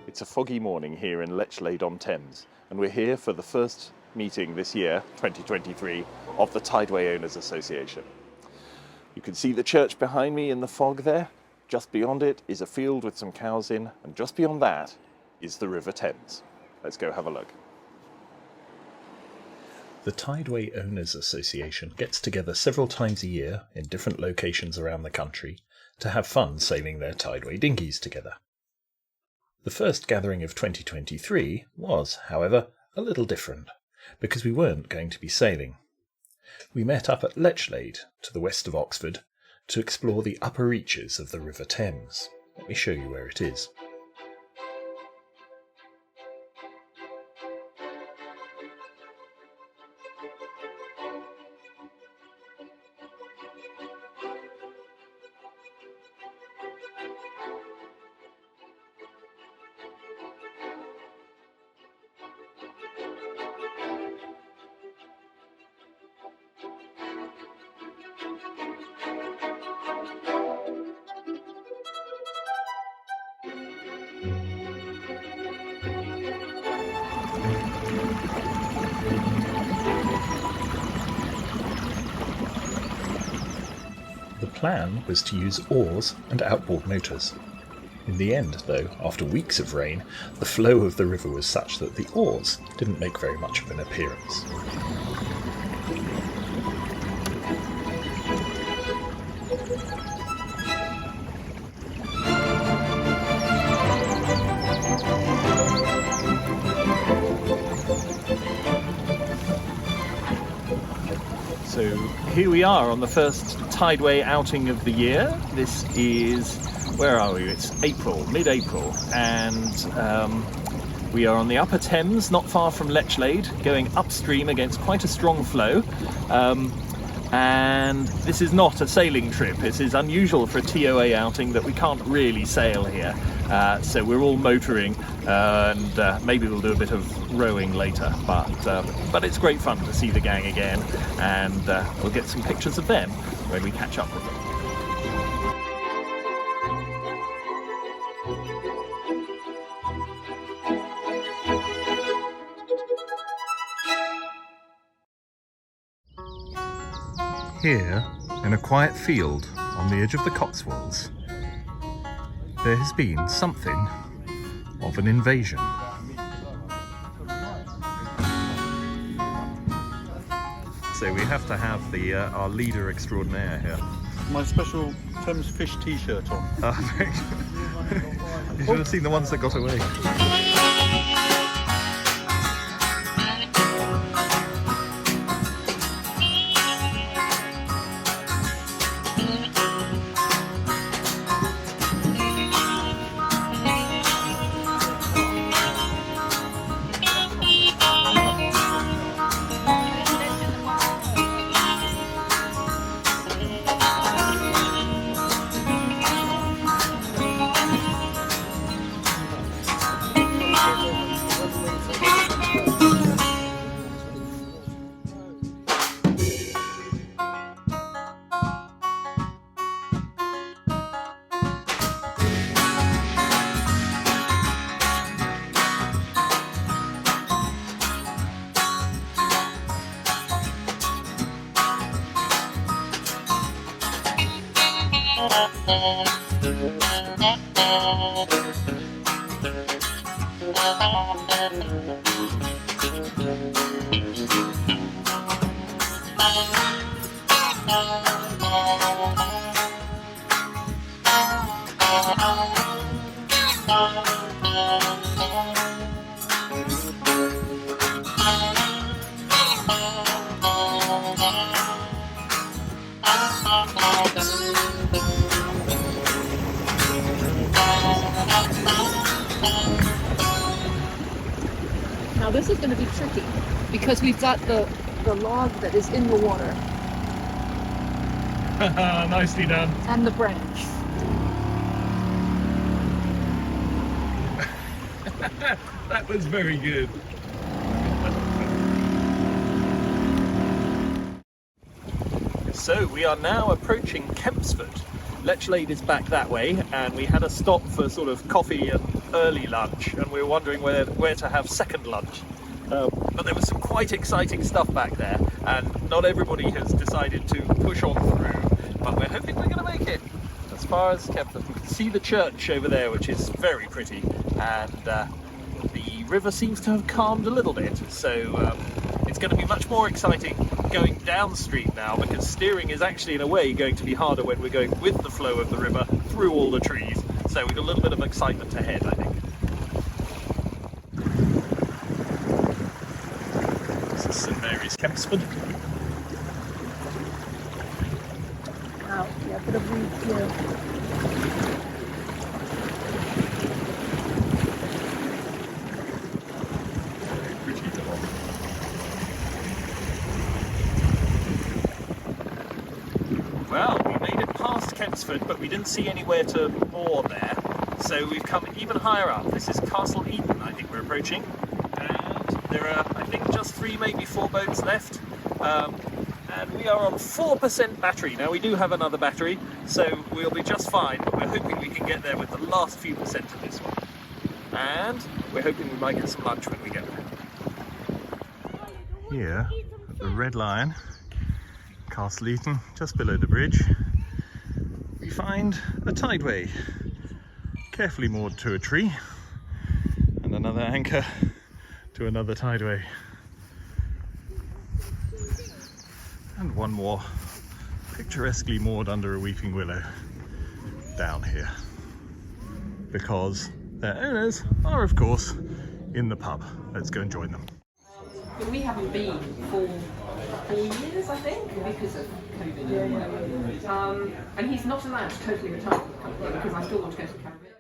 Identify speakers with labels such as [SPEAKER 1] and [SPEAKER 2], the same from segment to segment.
[SPEAKER 1] It's a foggy morning here in Lechlade-on-Thames, and we're here for the first meeting this year, 2023, of the Tideway Owners Association. You can see the church behind me in the fog there. Just beyond it is a field with some cows in, and just beyond that is the River Thames. Let's go have a look. The Tideway Owners Association gets together several times a year in different locations around the country to have fun sailing their Tideway dinghies together. The first gathering of 2023 was, however, a little different, because we weren't going to be sailing. We met up at Lechlade, to the west of Oxford, to explore the upper reaches of the River Thames. Let me show you where it is. The plan was to use oars and outboard motors. In the end, though, after weeks of rain, the flow of the river was such that the oars didn't make very much of an appearance.
[SPEAKER 2] So here we are on the first Tideway outing of the year. This is, where are we? It's April, mid-April, and we are on the upper Thames, not far from Lechlade, going upstream against quite a strong flow. And this is not a sailing trip. This is unusual for a TOA outing that we can't really sail here. So we're all motoring, and maybe we'll do a bit of rowing later, but it's great fun to see the gang again, and we'll get some pictures of them when we catch up with them.
[SPEAKER 3] Here, in a quiet field on the edge of the Cotswolds, there has been something of an invasion. So we have to have our leader extraordinaire here.
[SPEAKER 4] My special Thames Fish t-shirt on.
[SPEAKER 3] You should have seen the ones that got away.
[SPEAKER 5] Now this is going to be tricky because we've got the log that is in the water.
[SPEAKER 2] Nicely done.
[SPEAKER 5] And the branch.
[SPEAKER 2] That was very good. So we are now approaching Kempsford, Lechlade is back that way, and we had a stop for sort of coffee and early lunch, and we were wondering where to have second lunch. But there was some quite exciting stuff back there, and not everybody has decided to push on through, but we're hoping we're going to make it as far as Kempford. We can see the church over there, which is very pretty, and the river seems to have calmed a little bit, so it's going to be much more exciting going downstream now, because steering is actually in a way going to be harder when we're going with the flow of the river through all the trees, so we've got a little bit of excitement ahead, I think. This is St Mary's Kempsford.
[SPEAKER 5] Wow, yeah, a bit of weeds here.
[SPEAKER 2] Well, we made it past Kempsford, but we didn't see anywhere to moor there, so we've come even higher up. This is Castle Eden, I think we're approaching, and there are, I think, just 3, maybe 4 boats left, and we are on 4% battery. Now, we do have another battery, so we'll be just fine, but we're hoping we can get there with the last few percent of this one, and we're hoping we might get some lunch when we get there.
[SPEAKER 3] Here at the Red Lion, Castle Eden, just below the bridge, we find a tideway carefully moored to a tree, and another anchor to another tideway, and one more picturesquely moored under a weeping willow down here, because their owners are of course in the pub. Let's go and join them.
[SPEAKER 6] But we haven't been for 4 years, I think, because of COVID. And he's not allowed to totally retire from the company because I still want to go to the Caribbean.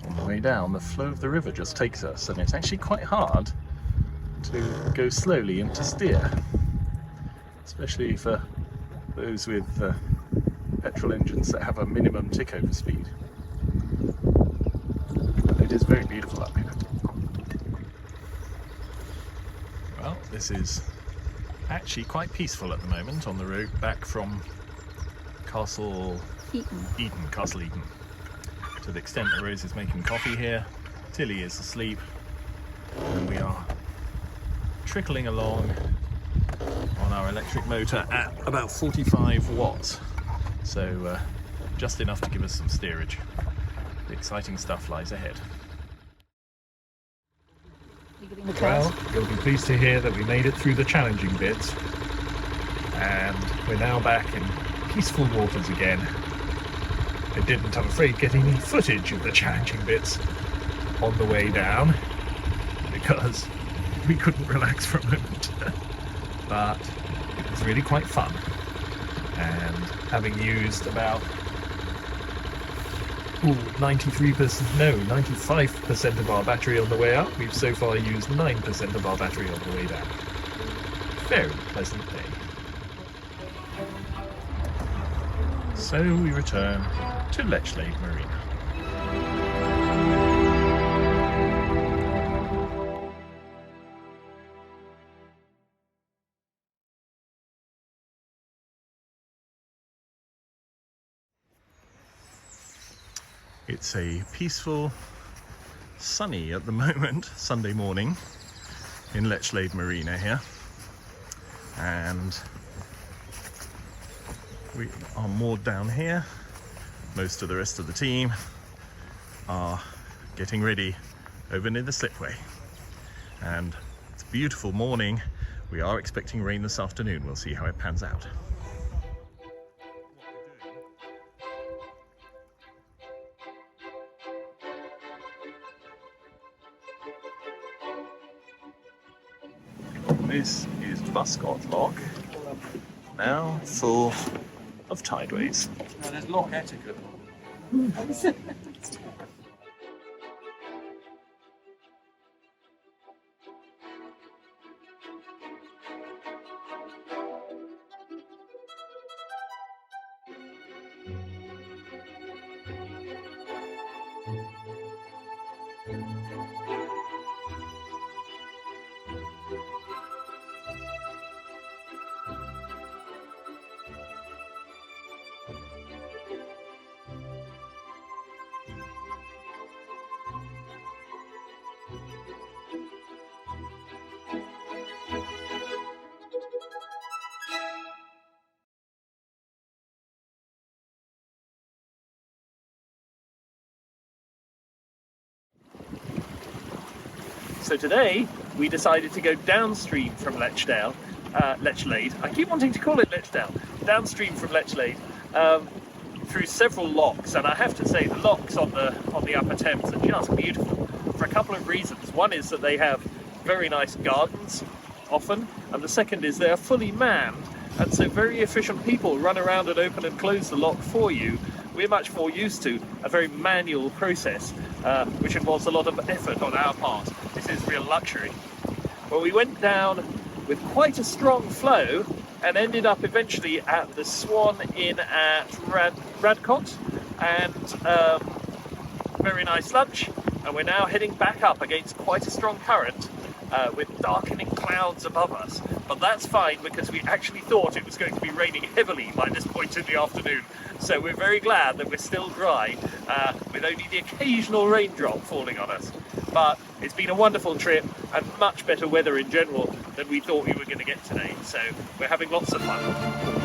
[SPEAKER 1] On the way down, the flow of the river just takes us, and it's actually quite hard to go slowly and to steer, especially for those with petrol engines that have a minimum tick-over speed. But it is very beautiful up here. Well, this is actually quite peaceful at the moment on the road back from Castle Castle Eden. To the extent that Rose is making coffee here, Tilly is asleep, and we are trickling along on our electric motor at about 45 watts, so just enough to give us some steerage. The exciting stuff lies ahead.
[SPEAKER 3] Well, you'll be pleased to hear that we made it through the challenging bits, and we're now back in peaceful waters again. I didn't, I'm afraid, get any footage of the challenging bits on the way down because we couldn't relax for a moment. But it was really quite fun, and having used about 95% of our battery on the way up, we've so far used 9% of our battery on the way down. Very pleasant day. So we return to Lechlade Marina. It's a peaceful, sunny at the moment, Sunday morning in Lechlade Marina here, and we are moored down here. Most of the rest of the team are getting ready over near the slipway, and it's a beautiful morning. We are expecting rain this afternoon. We'll see how it pans out. This is Buscott Lock, now full of tideways.
[SPEAKER 4] No, there's lock etiquette.
[SPEAKER 2] So today we decided to go downstream from Lechlade. I keep wanting to call it Lechlade. Downstream from Lechlade, through several locks, and I have to say the locks on the Upper Thames are just beautiful for a couple of reasons. One is that they have very nice gardens often, and the second is they are fully manned, and so very efficient people run around and open and close the lock for you. We're much more used to a very manual process, which involves a lot of effort on our part. This is real luxury. Well, we went down with quite a strong flow and ended up eventually at the Swan Inn at Radcott, and very nice lunch, and we're now heading back up against quite a strong current with darkening clouds above us. But that's fine because we actually thought it was going to be raining heavily by this point in the afternoon. So we're very glad that we're still dry, with only the occasional raindrop falling on us. But it's been a wonderful trip and much better weather in general than we thought we were going to get today. So we're having lots of fun.